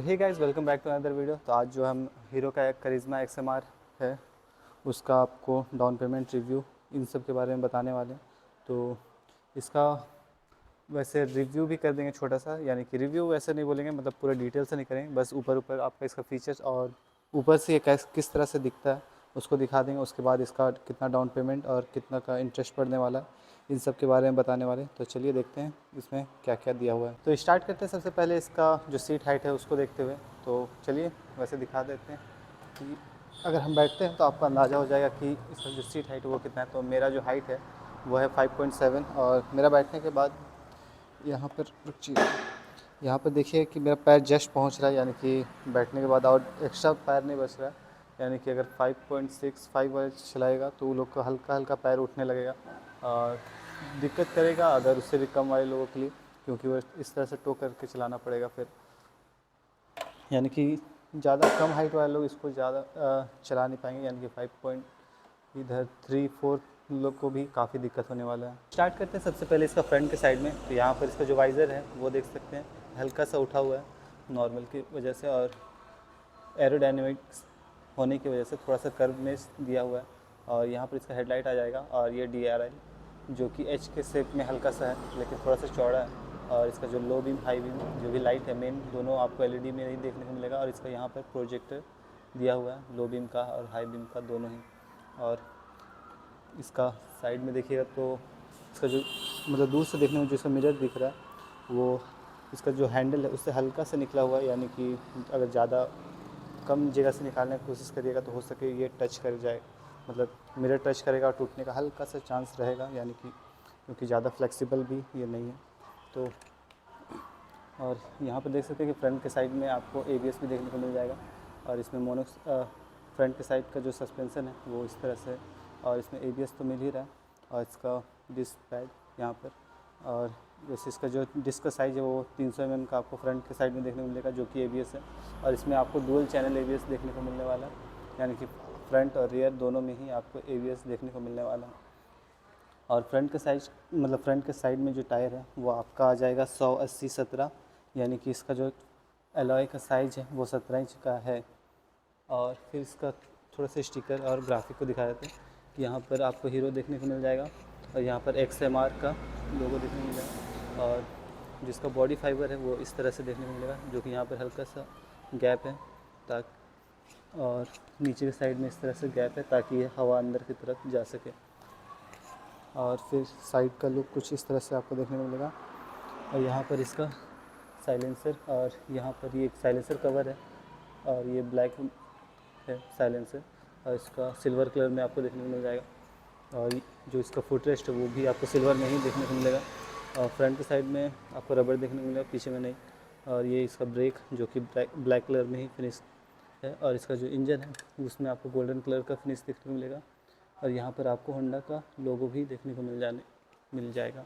Hey guys, welcome back to another video. तो आज जो हम हीरो का एक करिश्मा XMR है उसका आपको डाउन पेमेंट रिव्यू इन सब के बारे में बताने वाले हैं। तो इसका वैसे रिव्यू भी कर देंगे छोटा सा, यानी कि रिव्यू वैसे नहीं बोलेंगे, मतलब पूरा डिटेल से नहीं करेंगे, बस ऊपर ऊपर आपका इसका फीचर्स और ऊपर से ये किस तरह से दिखता है उसको दिखा देंगे। उसके बाद इसका कितना डाउन पेमेंट और कितना का इंटरेस्ट पड़ने वाला है इन सब के बारे में बताने वाले। तो चलिए देखते हैं इसमें क्या क्या दिया हुआ है। तो स्टार्ट करते हैं सबसे पहले इसका जो सीट हाइट है उसको देखते हुए। तो चलिए वैसे दिखा देते हैं कि अगर हम बैठते हैं तो आपको अंदाज़ा हो जाएगा कि इसका जो सीट हाइट है वो कितना है। तो मेरा जो हाइट है वो है 5.7 और मेरा बैठने के बाद यहाँ पर रुचिए, यहाँ पर देखिए कि मेरा पैर जस्ट पहुँच रहा है, यानी कि बैठने के बाद और एक्स्ट्रा पैर नहीं बच रहा है। यानी कि अगर 5.65 वाले चलाएगा तो वो लोग का हल्का हल्का पैर उठने लगेगा और दिक्कत करेगा अगर उससे भी कम वाले लोगों के लिए, क्योंकि वो इस तरह से टो करके चलाना पड़ेगा फिर। यानी कि ज़्यादा कम हाइट वाले लोग इसको ज़्यादा चला नहीं पाएंगे, यानी कि 5.3-4 लोग को भी काफ़ी दिक्कत होने वाला है। स्टार्ट करते हैं सबसे पहले इसका फ्रंट के साइड में। तो यहाँ पर इसका जो वाइज़र है वो देख सकते हैं हल्का सा उठा हुआ है नॉर्मल की वजह से, और एरोडायनेमिक्स होने की वजह से थोड़ा सा कर्वनेस दिया हुआ है। और यहाँ पर इसका हेडलाइट आ जाएगा और ये DRL जो कि एच के शेप में हल्का सा है लेकिन थोड़ा सा चौड़ा है। और इसका जो लो बीम हाई बीम जो भी लाइट है मेन दोनों आपको LED में नहीं देखने को मिलेगा। और इसका यहाँ पर प्रोजेक्टर दिया हुआ है लो बीम का और हाई बीम का दोनों ही। और इसका साइड में देखिएगा तो इसका जो मतलब दूर से देखने में जो इसका मिरर दिख रहा है वो इसका जो हैंडल है उससे हल्का से निकला हुआ है, यानी कि अगर ज़्यादा कम जगह से निकालने की कोशिश करिएगा तो हो सके ये टच कर जाए, मतलब मिरर टच करेगा और टूटने का हल्का सा चांस रहेगा, यानी कि क्योंकि ज़्यादा फ्लेक्सिबल भी ये नहीं है। तो और यहाँ पर देख सकते हैं कि फ्रंट के साइड में आपको ABS भी देखने को मिल जाएगा। और इसमें फ्रंट के साइड का जो सस्पेंसन है वो इस तरह से, और इसमें ABS तो मिल ही रहा है। और इसका डिस्क पैड यहाँ पर, और जैसे इसका जो डिस्क का साइज़ है वो 300 mm का आपको फ्रंट के साइड में देखने को मिलेगा जो कि ABS है। और इसमें आपको डुअल चैनल ABS देखने को मिलने वाला है, यानी कि फ्रंट और रियर दोनों में ही आपको ABS देखने को मिलने वाला है। और फ्रंट का साइज मतलब फ्रंट के साइड में जो टायर है वो आपका आ जाएगा 180/17, यानी कि इसका जो एलॉय का साइज़ है वो 17 इंच का है। और फिर इसका थोड़ा सा स्टिकर और ग्राफिक को दिखा देते हैं कि यहाँ पर आपको हीरो देखने को मिल जाएगा और यहाँ पर XMR का लोगो देखने को मिल जाएगा। और जिसका बॉडी फाइबर है वो इस तरह से देखने को मिलेगा जो कि यहाँ पर हल्का सा गैप है ताकि, और नीचे के साइड में इस तरह से गैप है ताकि ये हवा अंदर की तरफ जा सके। और फिर साइड का लुक कुछ इस तरह से आपको देखने को मिलेगा। और यहाँ पर इसका साइलेंसर, और यहाँ पर ये एक साइलेंसर कवर है और ये ब्लैक है साइलेंसर, और इसका सिल्वर कलर में आपको देखने को मिल जाएगा। और जो इसका फुट रेस्ट है वो भी आपको सिल्वर में ही देखने को मिलेगा। और फ्रंट की साइड में आपको रबर देखने को मिलेगा, पीछे में नहीं। और ये इसका ब्रेक जो कि ब्लैक कलर में ही फिनिश है। और इसका जो इंजन है उसमें आपको गोल्डन कलर का फिनिश देखने को मिलेगा। और यहाँ पर आपको होंडा का लोगो भी देखने को मिल जाएगा।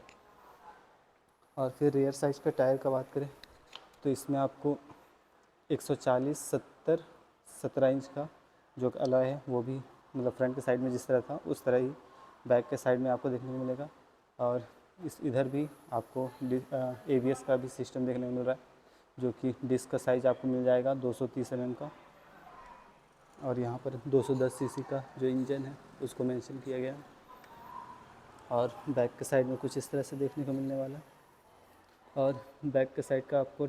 और फिर रियर साइज का टायर का बात करें तो इसमें आपको 140/70 इंच का जो अलॉय है वो भी मतलब फ्रंट के साइड में जिस तरह था उस तरह ही बैक के साइड में आपको देखने को मिलेगा। और इधर भी आपको ABS का भी सिस्टम देखने को मिल रहा है जो कि डिस्क का साइज़ आपको मिल जाएगा 230 mm का। और यहाँ पर 210 cc का जो इंजन है उसको मेंशन किया गया। और बैक के साइड में कुछ इस तरह से देखने को मिलने वाला है। और बैक के साइड का आपको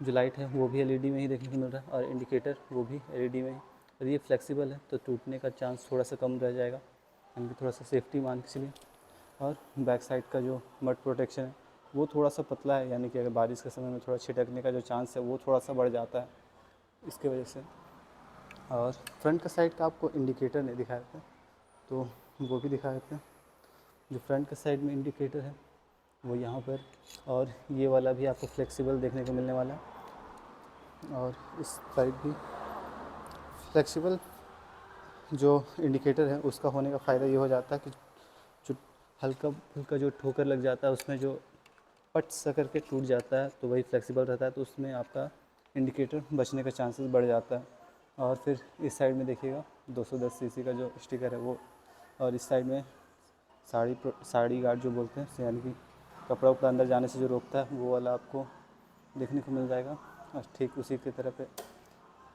जो लाइट है वो भी LED में ही देखने को मिल रहा है और इंडिकेटर वो भी LED में ही। और ये फ्लेक्सिबल है तो टूटने का चांस थोड़ा सा कम रह जाएगा, यानी कि थोड़ा सा सेफ्टी मान के चलिए। और बैक साइड का जो मड प्रोटेक्शन है वो थोड़ा सा पतला है, यानी कि अगर बारिश के समय में थोड़ा छिटकने का जो चांस है वो थोड़ा सा बढ़ जाता है इसके वजह से। और फ्रंट का साइड का आपको इंडिकेटर नहीं दिखाया था तो वो भी दिखा देते हैं। जो फ्रंट के साइड में इंडिकेटर है वो यहाँ पर, और ये वाला भी आपको फ्लेक्सिबल देखने को मिलने वाला है। और इस साइड भी फ्लेक्सिबल जो इंडिकेटर है उसका होने का फ़ायदा ये हो जाता है कि जो हल्का फुल्का जो ठोकर लग जाता है उसमें जो पट सा करके टूट जाता है तो वही फ्लेक्सिबल रहता है, तो उसमें आपका इंडिकेटर बचने का चांसेस बढ़ जाता है। और फिर इस साइड में देखिएगा 210 cc का जो स्टिकर है वो, और इस साइड में साड़ी गार्ड जो बोलते हैं, यानी कि कपड़ा उपड़ा अंदर जाने से जो रोकता है वो वाला आपको देखने को मिल जाएगा। और ठीक उसी की तरह पे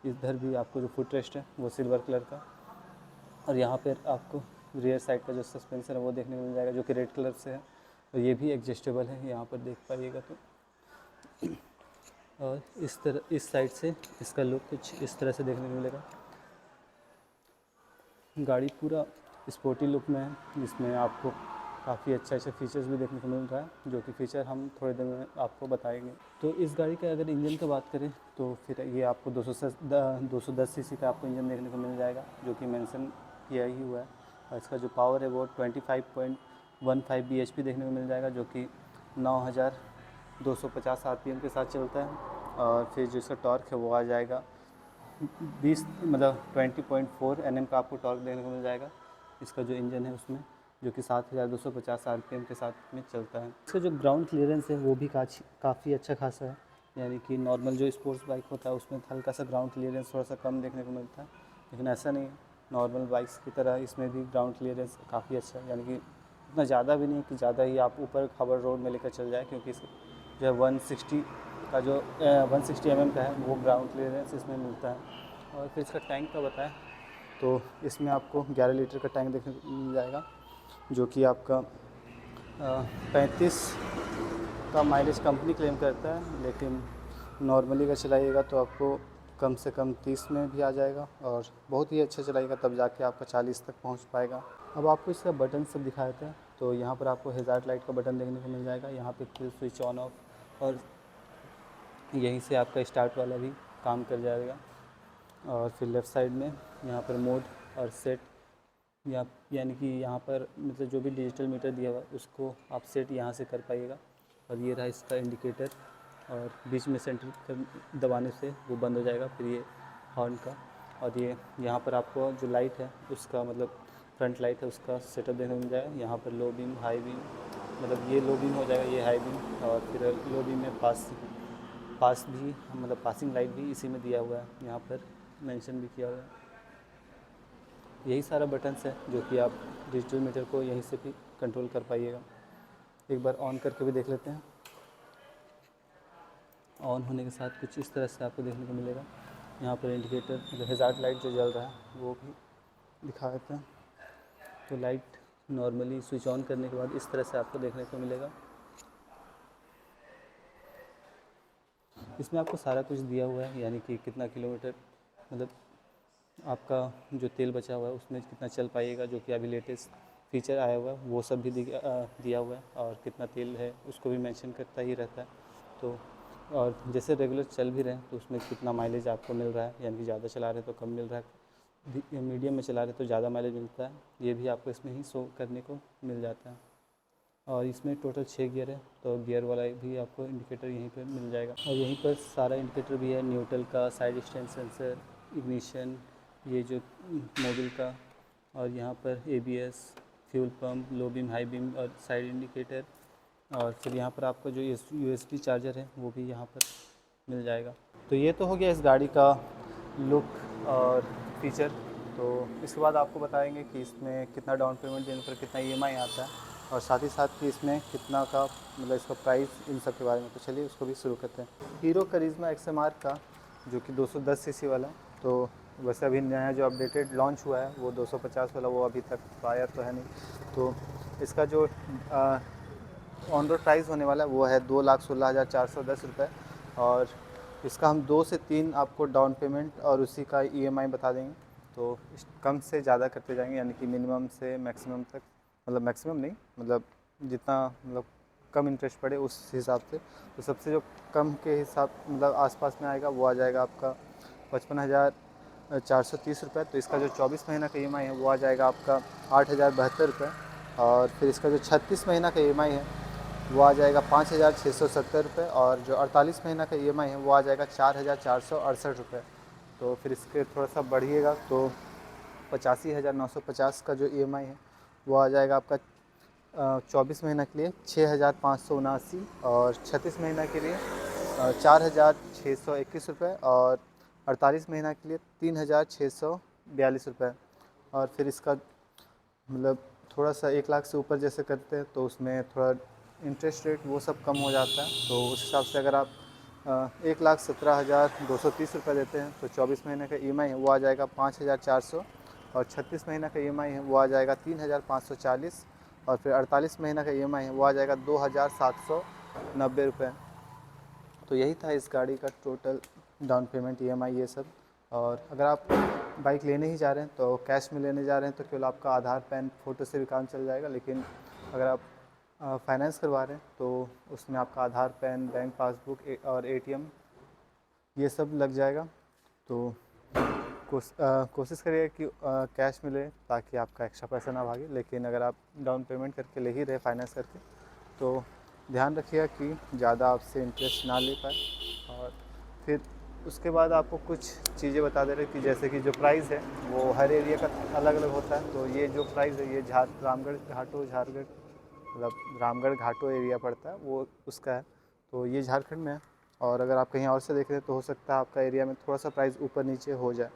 इधर भी आपको जो फुट रेस्ट है वो सिल्वर कलर का, और यहाँ पर आपको रियर साइड का जो सस्पेंसर है वो देखने को मिल जाएगा जो कि रेड कलर से है, और ये भी एडजस्टेबल है, यहाँ पर देख पाइएगा तो। और इस साइड से इसका लुक कुछ इस तरह से देखने को मिलेगा। गाड़ी पूरा स्पोर्टी लुक में है, जिसमें आपको काफ़ी अच्छे फीचर्स भी देखने को मिल रहा है, जो कि फ़ीचर हम थोड़ी देर में आपको बताएंगे। तो इस गाड़ी का अगर इंजन की बात करें तो फिर ये आपको 210 सीसी का आपको इंजन देखने को मिल जाएगा, जो कि मेंशन किया ही हुआ है। और इसका जो पावर है वो 25.15 bhp देखने को मिल जाएगा, जो कि 9250 आरपीएम के साथ चलता है। और फिर जो इसका टॉर्क है वो आ जाएगा 20 Nm का आपको टॉर्क देखने को मिल जाएगा इसका जो इंजन है उसमें, जो कि 7250 आरपीएम के साथ में चलता है। इसका जो ग्राउंड क्लियरेंस है वो भी काफ़ी अच्छा खासा है, यानी कि नॉर्मल जो स्पोर्ट्स बाइक होता है उसमें हल्का सा ग्राउंड क्लियरेंस थोड़ा सा कम देखने को मिलता है, लेकिन ऐसा नहीं है, नॉर्मल बाइक्स की तरह इसमें भी ग्राउंड क्लियरेंस काफ़ी अच्छा है, यानी कि इतना ज़्यादा भी नहीं कि ज़्यादा ही आप ऊपर खबर रोड में लेकर चल जाए, क्योंकि जो है 160 का जो 160 mm का है वो ग्राउंड क्लियरेंस इसमें मिलता है। और फिर इसका टैंक का बताएं तो इसमें आपको 11 लीटर का टैंक देखने को मिल जाएगा, जो कि आपका 35 का माइलेज कंपनी क्लेम करता है, लेकिन नॉर्मली अगर चलाइएगा तो आपको कम से कम 30 में भी आ जाएगा, और बहुत ही अच्छा चलाइएगा तब जाके आपका 40 तक पहुंच पाएगा। अब आपको इसका बटन सब दिखा देते हैं। तो यहाँ पर आपको हेज़ार्ड लाइट का बटन देखने को मिल जाएगा, यहाँ पे किल स्विच ऑन ऑफ, और यहीं से आपका स्टार्ट वाला भी काम कर जाएगा। और फिर लेफ़्ट साइड में यहाँ पर मोड और सेट, यानी कि यहाँ पर मतलब जो भी डिजिटल मीटर दिया हुआ है उसको आप सेट यहाँ से कर पाइएगा। और ये रहा इसका इंडिकेटर, और बीच में सेंटर कर दबाने से वो बंद हो जाएगा। फिर ये हॉर्न का, और ये यहाँ पर आपको जो लाइट है उसका मतलब फ्रंट लाइट है उसका सेटअप देखने को मिल जाएगा। यहाँ पर लो बीम, हाई बीम, मतलब ये लो बीम हो जाएगा, ये हाई बीम, और फिर लो बीम में पास भी मतलब पासिंग लाइट भी इसी में दिया हुआ है, यहाँ पर मेंशन भी किया हुआ है। यही सारा बटन्स है जो कि आप डिजिटल मीटर को यहीं से भी कंट्रोल कर पाइएगा। एक बार ऑन करके भी देख लेते हैं। ऑन होने के साथ कुछ इस तरह से आपको देखने को मिलेगा। यहाँ पर इंडिकेटर मतलब हेज़ार्ड लाइट जो जल रहा है वो भी दिखा देते हैं। तो लाइट नॉर्मली स्विच ऑन करने के बाद इस तरह से आपको देखने को मिलेगा। इसमें आपको सारा कुछ दिया हुआ है, यानी कि कितना किलोमीटर मतलब आपका जो तेल बचा हुआ है उसमें कितना चल पाइएगा, जो कि अभी लेटेस्ट फीचर आया हुआ है वो सब भी दिया हुआ है, और कितना तेल है उसको भी मेंशन करता ही रहता है। तो और जैसे रेगुलर चल भी रहे हैं तो उसमें कितना माइलेज आपको मिल रहा है, यानी कि ज़्यादा चला रहे तो कम मिल रहा है, मीडियम में चला रहे तो ज़्यादा माइलेज मिलता है, ये भी आपको इसमें ही शो करने को मिल जाता है। और इसमें टोटल 6 गियर है, तो गियर वाला भी आपको इंडिकेटर यहीं पर मिल जाएगा। और यहीं पर सारा इंडिकेटर भी है, न्यूट्रल का, साइड स्टैंड सेंसर, इग्निशन, ये जो मोबिल का, और यहाँ पर ABS, fuel pump, low beam, high beam और साइड इंडिकेटर। और फिर यहाँ पर आपको जो USB चार्जर है वो भी यहाँ पर मिल जाएगा। तो ये तो हो गया इस गाड़ी का लुक और फीचर। तो इसके बाद आपको बताएंगे कि इसमें कितना डाउन पेमेंट देने पर कितना EMI आता है, और साथ ही साथ कि इसमें कितना का मतलब इसका प्राइस, इन सब के बारे में। तो चलिए उसको भी शुरू करते हैं। हीरो करिश्मा XMR का जो कि 210 सीसी वाला, तो वैसे अभी नया जो अपडेटेड लॉन्च हुआ है वो 250 वाला, वो अभी तक आया तो है नहीं। तो इसका जो ऑन रोड प्राइस होने वाला है वो है 2,16,410 रुपये, और इसका हम 2 से 3 आपको डाउन पेमेंट और उसी का EMI बता देंगे। तो कम से ज़्यादा करते जाएंगे, यानी कि मिनिमम से मैक्सिमम तक, मतलब मैक्सिमम नहीं, मतलब जितना मतलब कम इंटरेस्ट पड़े उस हिसाब से। तो सबसे जो कम के हिसाब मतलब आसपास में आएगा वो आ जाएगा आपका 55,430 रुपये। तो इसका जो 24 महीना का EMI है वो आ जाएगा आपका 8,072 रुपये। और फिर इसका जो 36 महीना का EMI है वो आ जाएगा 5,670 रुपये, और जो 48 महीना का EMI है वो आ जाएगा 4,468 रुपये। तो फिर इसके थोड़ा सा बढ़िएगा तो 85,950 का जो EMI है वो आ जाएगा आपका 24 महीना के लिए 6,579, और 36 महीना के लिए 4,621 रुपये, और 48 महीना के लिए 3,642 रुपये। और फिर इसका मतलब थोड़ा सा 1 लाख से ऊपर जैसे करते हैं तो उसमें थोड़ा इंटरेस्ट रेट वो सब कम हो जाता है। तो उस हिसाब से अगर आप 1,17,230 रुपये देते हैं, तो 24 महीने का EMI है वो आ जाएगा 5,400, और 36 महीने का EMI है वो आ जाएगा 3,540, और फिर 48 महीने का EMI है वो आ जाएगा 2,790 रुपये। तो यही था इस गाड़ी का टोटल डाउन पेमेंट, EMI ये सब। और अगर आप बाइक लेने ही जा रहे हैं तो कैश में लेने जा रहे हैं तो केवल आपका आधार पैन फ़ोटो से भी काम चल जाएगा, लेकिन अगर आप फाइनेंस करवा रहे हैं तो उसमें आपका आधार पैन, बैंक पासबुक और ATM ये सब लग जाएगा। तो कोशिश करिए कि कैश में लें ताकि आपका एक्स्ट्रा पैसा ना भागे, लेकिन अगर आप डाउन पेमेंट करके ले ही रहे फाइनेंस करके तो ध्यान रखिएगा कि ज़्यादा आपसे इंटरेस्ट ना ले पाए। और फिर उसके बाद आपको कुछ चीज़ें बता दे रहे कि जैसे कि जो प्राइस है वो हर एरिया का अलग अलग होता है। तो ये जो प्राइस है ये रामगढ़ घाटो झारखंड, मतलब रामगढ़ घाटो एरिया पड़ता है वो उसका है, तो ये झारखंड में है। और अगर आप कहीं और से देख रहे हैं तो हो सकता है आपका एरिया में थोड़ा सा प्राइस ऊपर नीचे हो जाए।